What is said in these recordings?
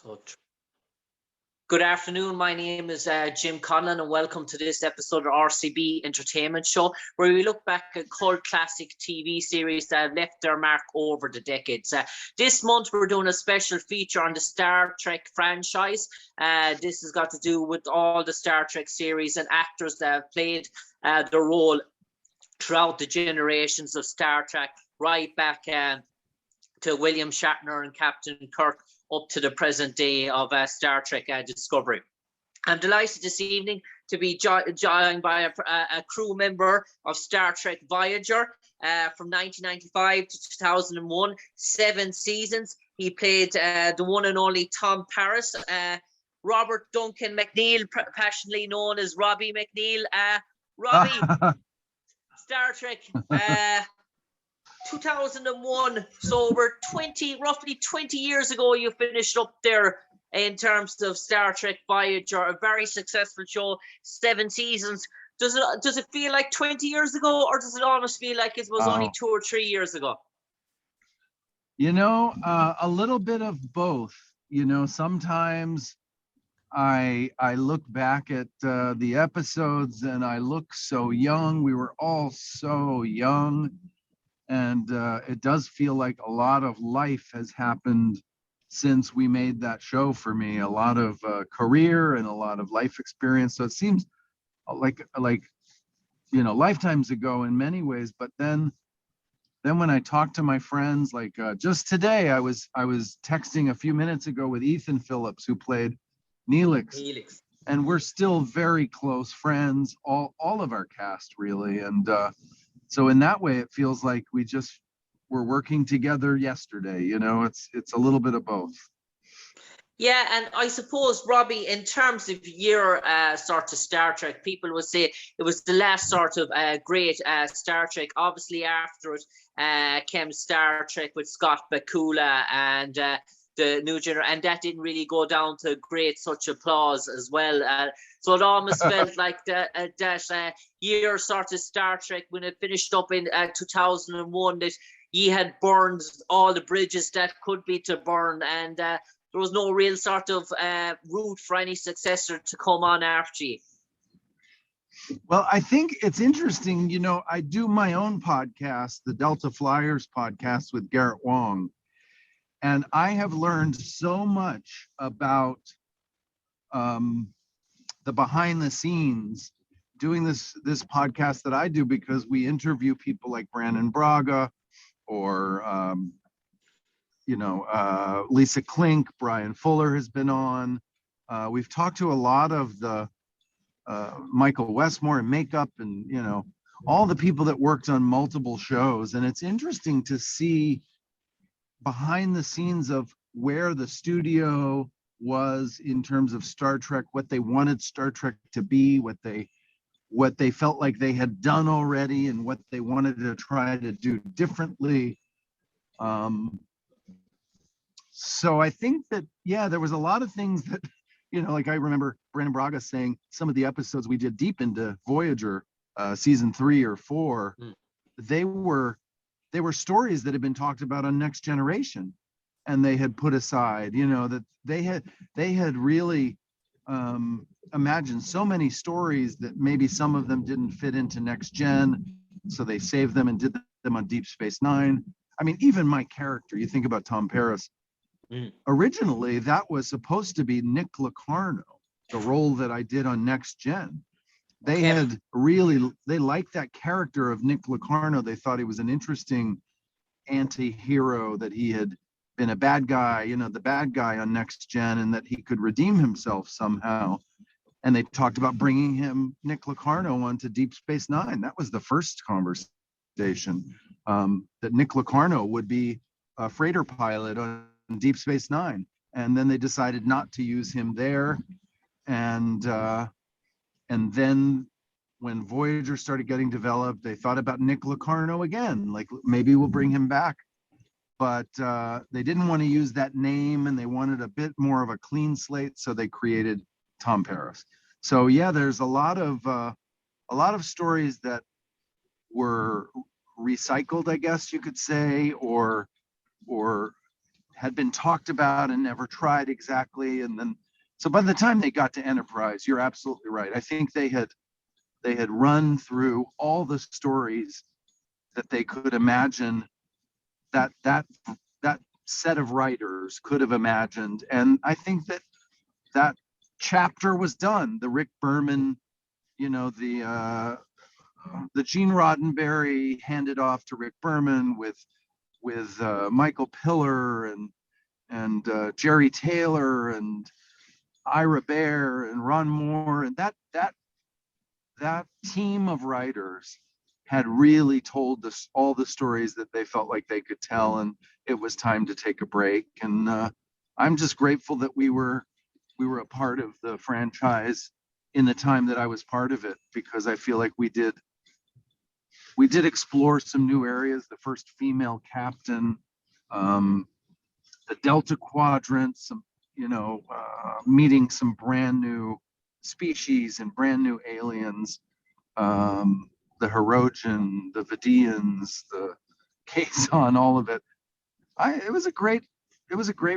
So, good afternoon. My name is Jim Conlan, and welcome to this episode of RCB Entertainment Show, where we look back at cult classic TV series that have left their mark over the decades. This month, we're doing a special feature on the Star Trek franchise. This has got to do with all the Star Trek series and actors that have played the role throughout the generations of Star Trek, right back to William Shatner and Captain Kirk, up to the present day of Star Trek Discovery. I'm delighted this evening to be joined by a crew member of Star Trek Voyager from 1995 to 2001, 7 seasons. He played the one and only Tom Paris. Robert Duncan McNeill, passionately known as Robbie McNeill. Robbie, Star Trek 2001, so over roughly 20 years ago, you finished up there in terms of Star Trek Voyager, a very successful show, 7 seasons. Does it feel like 20 years ago, or does it almost feel like it was only 2 or 3 years ago? You know, a little bit of both. You know, sometimes I look back at the episodes and I look so young. We were all so young. And it does feel like a lot of life has happened since we made that show for me. A lot of career and a lot of life experience. So it seems like you know, lifetimes ago in many ways. But then when I talk to my friends, like just today, I was texting a few minutes ago with Ethan Phillips, who played Neelix. And we're still very close friends, all of our cast really. And so in that way, it feels like we're working together yesterday. You know, it's a little bit of both. Yeah, and I suppose, Robbie, in terms of your sort of Star Trek, people would say it was the last sort of great Star Trek. Obviously, after it came Star Trek with Scott Bakula and the new generation, and that didn't really go down to great such applause as well. So it almost felt like that year sort of Star Trek, when it finished up in 2001, that ye had burned all the bridges that could be to burn, and there was no real sort of route for any successor to come on after you. Well, I think it's interesting. You know, I do my own podcast, the Delta Flyers podcast with Garrett Wong. And I have learned so much about the behind the scenes doing this podcast that I do, because we interview people like Brandon Braga or, Lisa Klink, Brian Fuller has been on. We've talked to a lot of the Michael Westmore in makeup and, you know, all the people that worked on multiple shows. And it's interesting to see behind the scenes of where the studio was in terms of Star Trek, what they wanted Star Trek to be, what they felt like they had done already, and what they wanted to try to do differently. So I think that, yeah, there was a lot of things that, you know, like I remember Brandon Braga saying some of the episodes we did deep into Voyager, season 3 or 4, they were stories that had been talked about on Next Generation, and they had put aside, you know, that they had really imagined so many stories that maybe some of them didn't fit into Next Gen, so they saved them and did them on Deep Space Nine. I mean, even my character, you think about Tom Paris, originally that was supposed to be Nick Locarno, the role that I did on Next Gen. They liked that character of Nick Locarno. They thought he was an interesting anti-hero, that he had been a bad guy, you know, the bad guy on Next Gen, and that he could redeem himself somehow. And they talked about bringing Nick Locarno onto Deep Space Nine. That was the first conversation, that Nick Locarno would be a freighter pilot on Deep Space Nine. And then they decided not to use him there. And then when Voyager started getting developed, they thought about Nick Locarno again, like maybe we'll bring him back. But they didn't want to use that name, and they wanted a bit more of a clean slate, so they created Tom Paris. So yeah, there's a lot of stories that were recycled, I guess you could say, or had been talked about and never tried exactly. And then, so by the time they got to Enterprise, you're absolutely right. I think they had run through all the stories that they could imagine, that set of writers could have imagined. And I think that chapter was done. The Rick Berman, the Gene Roddenberry handed off to Rick Berman with Michael Piller and Jerry Taylor and Ira Bear and Ron Moore, and that team of writers had really told us all the stories that they felt like they could tell, and it was time to take a break. And I'm just grateful that we were a part of the franchise in the time that I was part of it, because I feel like we did explore some new areas. The first female captain, the Delta Quadrant, some meeting some brand new species and brand new aliens. The Hirogen, the Vidians, the Kazon, all of it. It was a great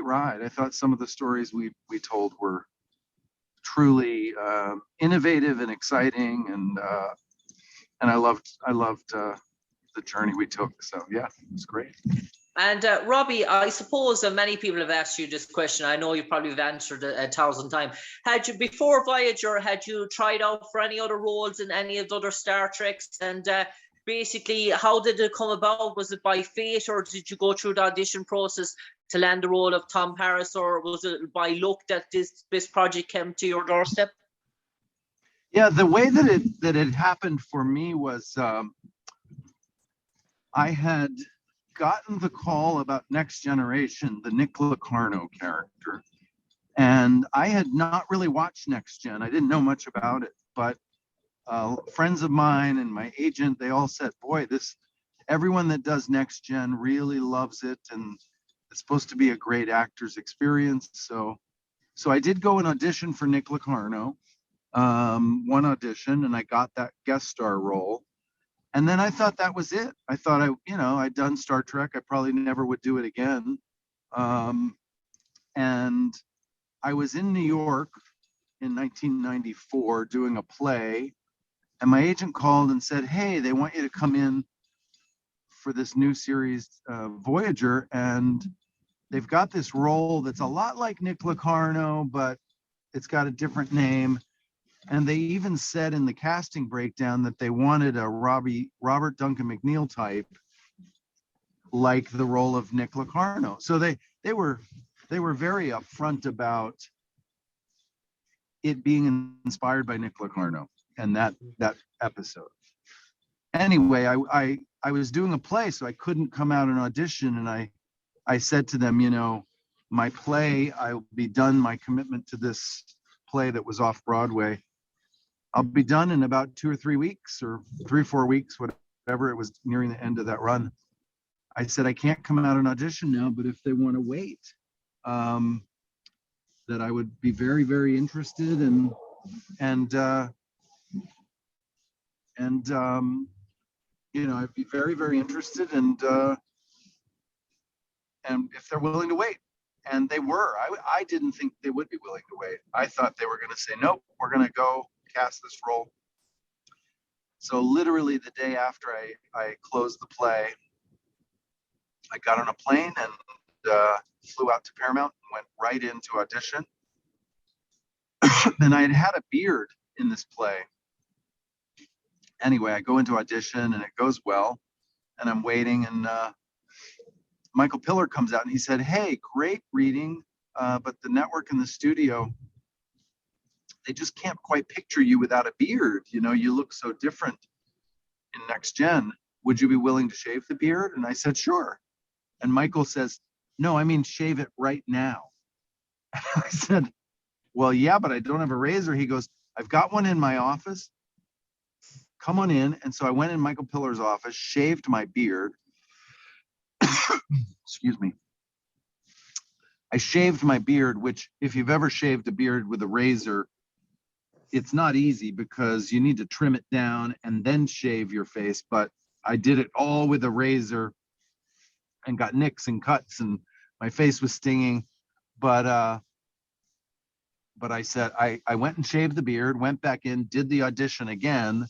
ride. I thought some of the stories we told were truly innovative and exciting, and I loved the journey we took. So yeah, it was great. And Robbie, I suppose many people have asked you this question. I know you probably have answered it 1,000 times. Had you, before Voyager, had you tried out for any other roles in any of the other Star Treks? And basically, how did it come about? Was it by fate, or did you go through the audition process to land the role of Tom Paris, or was it by luck that this project came to your doorstep? Yeah, the way that it happened for me was I had gotten the call about Next Generation, the Nick Locarno character, and I had not really watched Next Gen. I didn't know much about it, but friends of mine and my agent, they all said, boy, everyone that does Next Gen really loves it, and it's supposed to be a great actor's experience. So I did go and audition for Nick Locarno, one audition, and I got that guest star role. And then I thought that was it. I thought I'd done Star Trek. I probably never would do it again. And I was in New York in 1994 doing a play, and my agent called and said, hey, they want you to come in for this new series, Voyager, and they've got this role that's a lot like Nick Locarno, but it's got a different name. And they even said in the casting breakdown that they wanted a Robert Duncan McNeill type, like the role of Nick Locarno. So they were very upfront about it being inspired by Nick Locarno and that episode. Anyway, I was doing a play, so I couldn't come out and audition, and I said to them, my play, I'll be done, my commitment to this play that was off Broadway, I'll be done in about 2 or 3 weeks, or 3 or 4 weeks, whatever. It was nearing the end of that run. I said, I can't come out and audition now, but if they want to wait, that I would be very, very interested, and I'd be very, very interested, and if they're willing to wait. And they were. I didn't think they would be willing to wait. I thought they were going to say, nope, we're going to go cast this role. So literally the day after I closed the play, I got on a plane and flew out to Paramount and went right into audition. And I had a beard in this play. Anyway, I go into audition and it goes well, and I'm waiting, and Michael Piller comes out and he said, hey, great reading, but the network and the studio, they just can't quite picture you without a beard. You look so different in Next Gen. Would you be willing to shave the beard? And I said, sure. And Michael says, no, I mean, shave it right now. I said, well, yeah, but I don't have a razor. He goes, I've got one in my office. Come on in. And so I went in Michael Piller's office, shaved my beard. Excuse me. I shaved my beard, which if you've ever shaved a beard with a razor, it's not easy because you need to trim it down and then shave your face. But I did it all with a razor and got nicks and cuts and my face was stinging, but I said, I went and shaved the beard, went back in, did the audition again,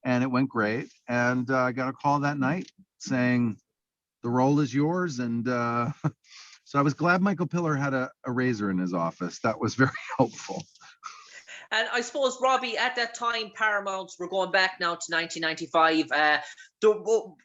and it went great. And I got a call that night saying, the role is yours. And so I was glad Michael Piller had a razor in his office. That was very helpful. And I suppose, Robbie, at that time, Paramounts, we're going back now to 1995.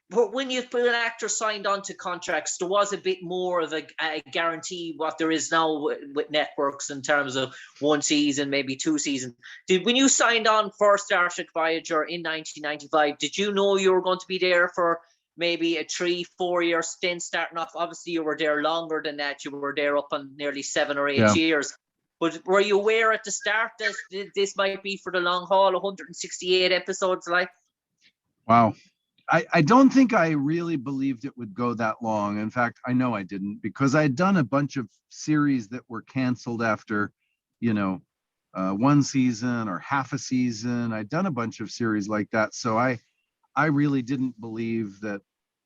When an actor signed on to contracts, there was a bit more of a guarantee what there is now with networks in terms of one season, maybe 2 seasons. When you signed on for Star Trek Voyager in 1995, did you know you were going to be there for maybe a 3-4 year stint starting off? Obviously, you were there longer than that. You were there up on nearly 7 or 8 years. But were you aware at the start that this might be for the long haul, 168 episodes? Like, wow. I don't think I really believed it would go that long. In fact, I know I didn't, because I had done a bunch of series that were canceled after, 1 season or half a season. I'd done a bunch of series like that. So I really didn't believe that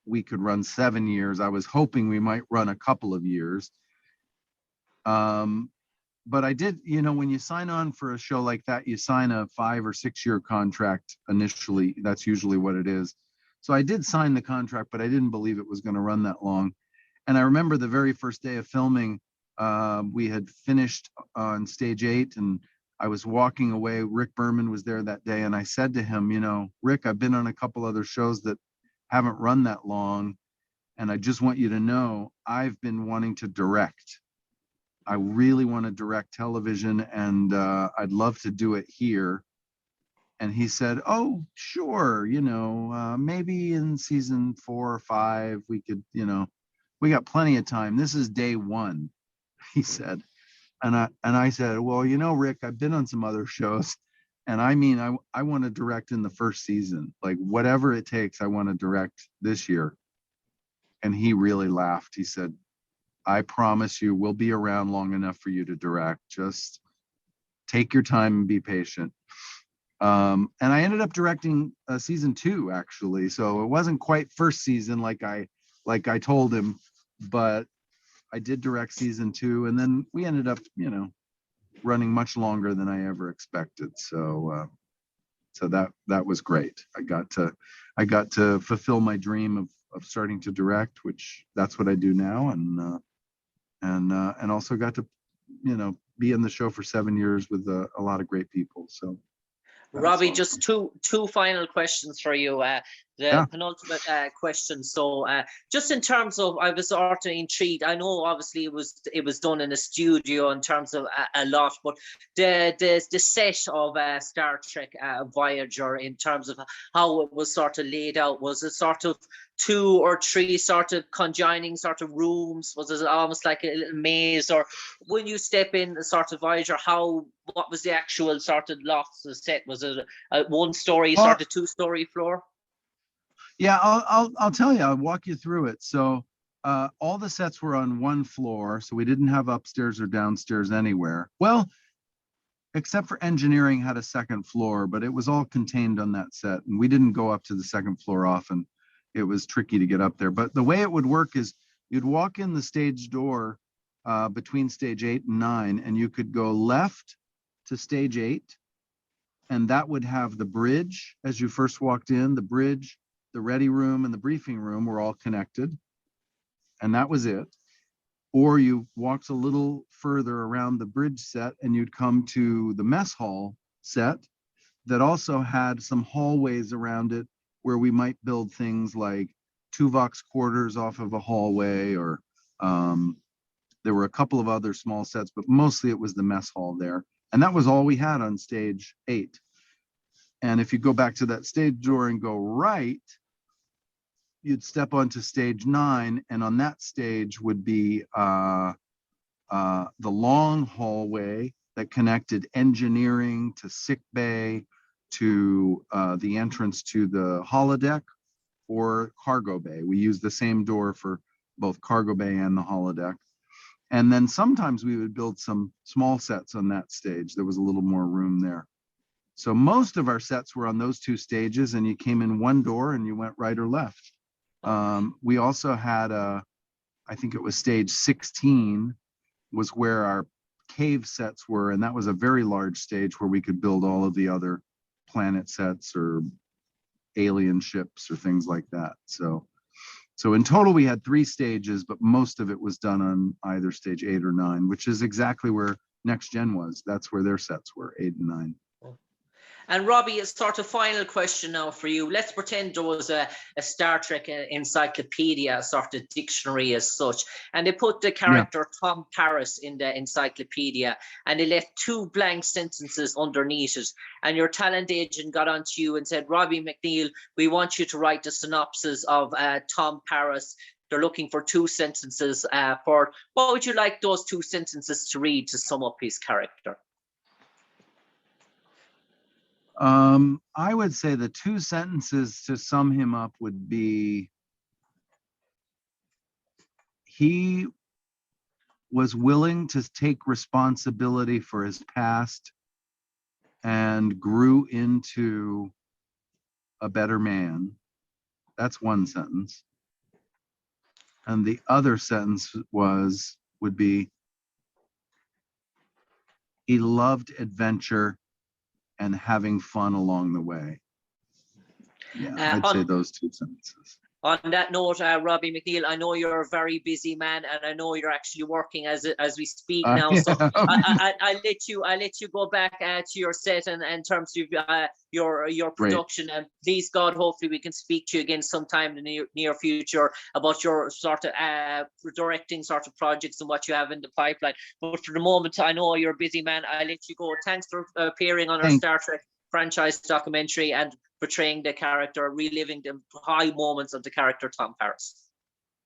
we could run 7 years. I was hoping we might run a couple of years. But I did, when you sign on for a show like that, you sign a 5 or 6 year contract initially. That's usually what it is. So I did sign the contract, but I didn't believe it was going to run that long. And I remember the very first day of filming, we had finished on stage 8 and I was walking away. Rick Berman was there that day. And I said to him, Rick, I've been on a couple other shows that haven't run that long. And I just want you to know, I've been wanting to direct. I really want to direct television, and I'd love to do it here. And he said, oh, sure, maybe in season 4 or 5, we could, we got plenty of time. This is day 1, he said. And I said, well, Rick, I've been on some other shows. And I mean, I want to direct in the first season, like whatever it takes, I want to direct this year. And he really laughed. He said, I promise you we'll be around long enough for you to direct. Just take your time and be patient. And I ended up directing season 2, actually. So it wasn't quite first season like I told him, but I did direct season 2. And then we ended up, running much longer than I ever expected. So that was great. I got to fulfill my dream of starting to direct, which that's what I do now. And also got to, be in the show for 7 years with a lot of great people. So, Robbie, awesome. just two final questions for you. Penultimate question. So, just in terms of, I was sort of intrigued. I know, obviously, it was done in a studio in terms of a lot, but the set of Star Trek Voyager, in terms of how it was sort of laid out, was it sort of 2 or 3 sort of conjoining sort of rooms? Was it almost like a little maze? Or when you step in the sort of Voyager, what was the actual sort of loft of set? Was it a 1-story, sort of 2-story floor? Yeah, I'll tell you. I'll walk you through it. So all the sets were on 1 floor, so we didn't have upstairs or downstairs anywhere. Well, except for engineering had a 2nd floor, but it was all contained on that set, and we didn't go up to the 2nd floor often. It was tricky to get up there. But the way it would work is you'd walk in the stage door between stage 8 and 9, and you could go left to stage 8, and that would have the bridge as you first walked in. The bridge, the ready room, and the briefing room were all connected, and that was it. Or you walked a little further around the bridge set and you'd come to the mess hall set that also had some hallways around it where we might build things like Tuvok's quarters off of a hallway, or there were a couple of other small sets, but mostly it was the mess hall there. And that was all we had on stage 8. And if you go back to that stage door and go right, you'd step onto stage 9, and on that stage would be the long hallway that connected engineering to sick bay to the entrance to the holodeck or cargo bay. We used the same door for both cargo bay and the holodeck. And then sometimes we would build some small sets on that stage. There was a little more room there. So most of our sets were on those 2 stages, and you came in 1 door and you went right or left. We also had I think it was stage 16 was where our cave sets were, and that was a very large stage where we could build all of the other planet sets or alien ships or things like that. So in total we had 3 stages, but most of it was done on either stage 8 or 9, which is exactly where Next Gen was. That's where their sets were, 8 and 9. And Robbie, it's sort of final question now for you. Let's pretend there was a Star Trek encyclopedia, sort of dictionary as such, and they put the character Tom Paris in the encyclopedia, and they left 2 blank sentences underneath it. And your talent agent got onto you and said, Robbie McNeill, we want you to write the synopsis of Tom Paris. They're looking for 2 sentences for, what would you like those 2 sentences to read to sum up his character? I would say the 2 sentences to sum him up would be, he was willing to take responsibility for his past and grew into a better man. That's one sentence. And the other sentence would be, he loved adventure and having fun along the way. Yeah, I'd say those 2 sentences. On that note, Robbie McNeill, I know you're a very busy man, and I know you're actually working as we speak now. Yeah. So I'll let you go back to your set and in terms of your production. And please God, hopefully we can speak to you again sometime in the near future about your sort of directing sort of projects and what you have in the pipeline. But for the moment, I know you're a busy man. I'll let you go. Thanks for appearing on our Star Trek franchise documentary and portraying the character, reliving the high moments of the character Tom Paris.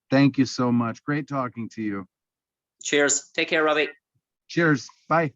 Thank you so much. Great talking to you. Cheers. Take care, Robbie. Cheers. Bye.